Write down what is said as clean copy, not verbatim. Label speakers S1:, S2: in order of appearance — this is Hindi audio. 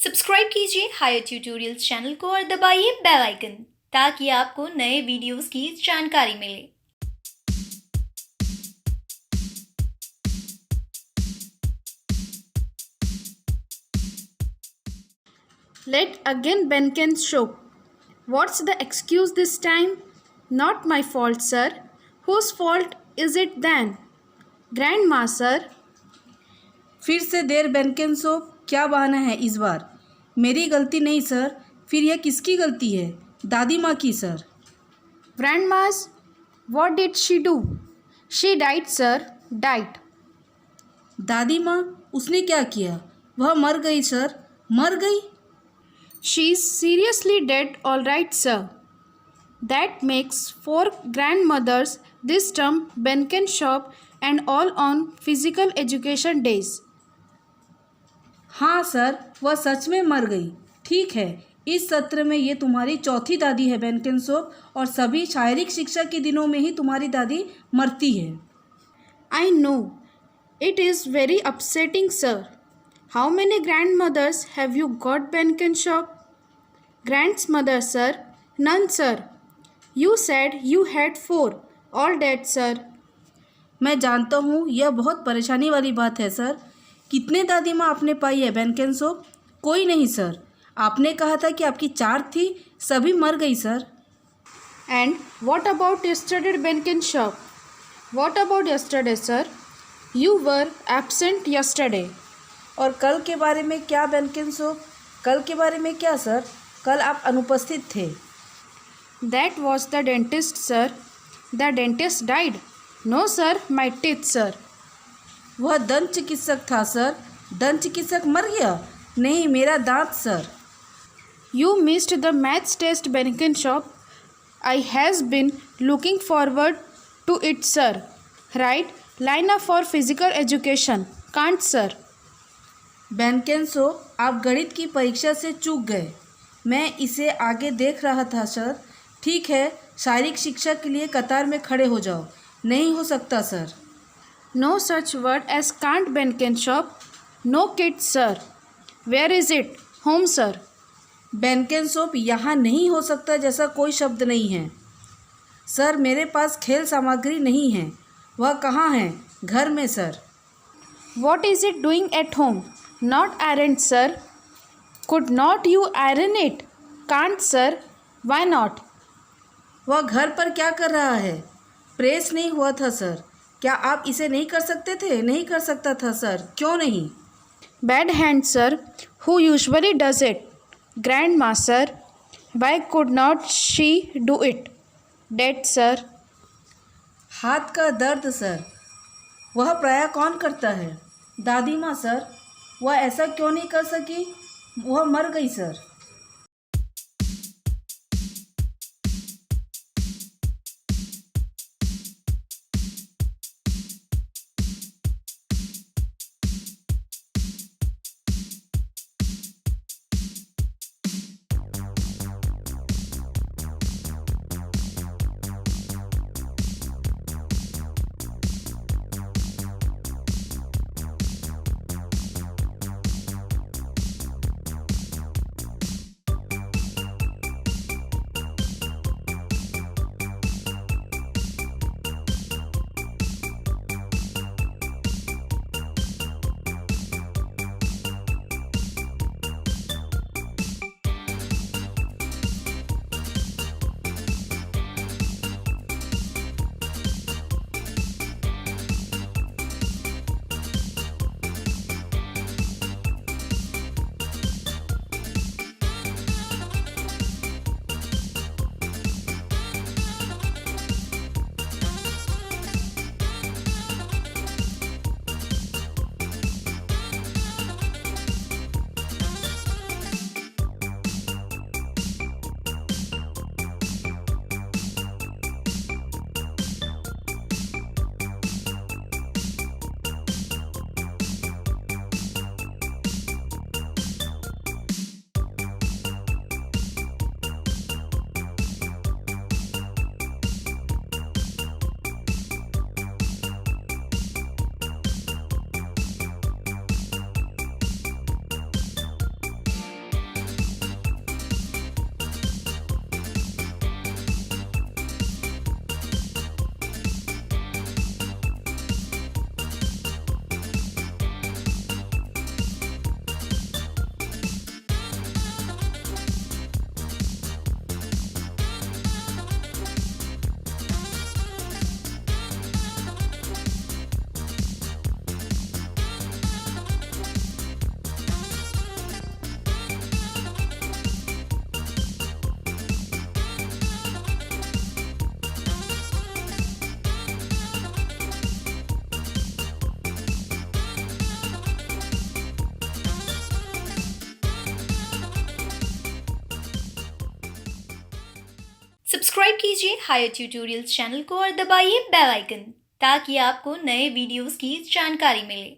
S1: सब्सक्राइब कीजिए हायर ट्यूटोरियल्स चैनल को और दबाइए बेल आइकन ताकि आपको नए वीडियोस की जानकारी मिले।
S2: Let again Benken's show. What's the excuse this time? Not my fault, sir. Whose fault is it then? Grandma, sir.
S3: फिर से देर बेनकेन सोप, क्या बहाना है इस बार? मेरी गलती नहीं सर। फिर यह किसकी गलती है? दादी माँ की sir.
S2: Grandma's. What did she do? She died, sir. Died.
S3: दादी माँ, उसने क्या किया? वह मर गई सर, मर गई।
S2: She's seriously dead, all right, sir. That makes 4 grandmothers this term Benken shop and all on physical education days.
S3: हाँ सर, वह सच में मर गई। ठीक है, इस सत्र में ये तुम्हारी चौथी दादी है बेनकेन सोप, और सभी शारीरिक शिक्षा के दिनों में ही तुम्हारी दादी मरती है।
S2: I know. It is very upsetting, sir. How many grandmothers have you got, Benken shop? Grandmother, sir. None, sir. You said you had 4. All dead, sir.
S3: मैं जानता हूँ यह बहुत परेशानी वाली बात है सर। कितने दादी माँ आपने पाई है बेनकेन सोप? कोई नहीं सर। आपने कहा था कि आपकी 4 थी, सभी मर गई sir.
S2: And what about yesterday, Benken shop? What about yesterday, sir? You were absent yesterday.
S3: और कल के बारे में क्या बेनकेन सोप? कल के बारे में क्या सर? कल आप अनुपस्थित थे।
S2: That was the dentist, sir. The dentist died. No, sir. My teeth, sir.
S3: वह दंत चिकित्सक था सर। दंत चिकित्सक मर गया? नहीं, मेरा दांत sir.
S2: You missed the maths test, Benken shop. I has been looking forward to it, sir. Right? Line up for physical education. Can't, sir.
S3: बेनकेन सोप, आप गणित की परीक्षा से चूक गए। मैं इसे आगे देख रहा था सर। ठीक है, शारीरिक शिक्षा के लिए कतार में खड़े हो जाओ। नहीं हो सकता sir.
S2: No such word as can't, Benken shop. No kids, sir. Where is it? Home, sir.
S3: बेनकेन सोप, यहाँ नहीं हो सकता जैसा कोई शब्द नहीं है सर। मेरे पास खेल सामग्री नहीं है। वह कहाँ है? घर में sir.
S2: What is it doing at home? Not ironed, sir. Could not you iron it? Can't, sir. Why not?
S3: वह घर पर क्या कर रहा है? प्रेस नहीं हुआ था सर। क्या आप इसे नहीं कर सकते थे? नहीं कर सकता था सर। क्यों नहीं?
S2: Bad hand, sir. Who usually does it? Grandma, sir. Why could not she do it? Dead, sir.
S3: हाथ का दर्द सर। वह प्रायः कौन करता है? दादी माँ सर। वह ऐसा क्यों नहीं कर सकी? वह मर गई सर।
S1: सब्सक्राइब कीजिए हायर ट्यूटोरियल्स चैनल को और दबाइए बेल आइकन ताकि आपको नए वीडियोस की जानकारी मिले।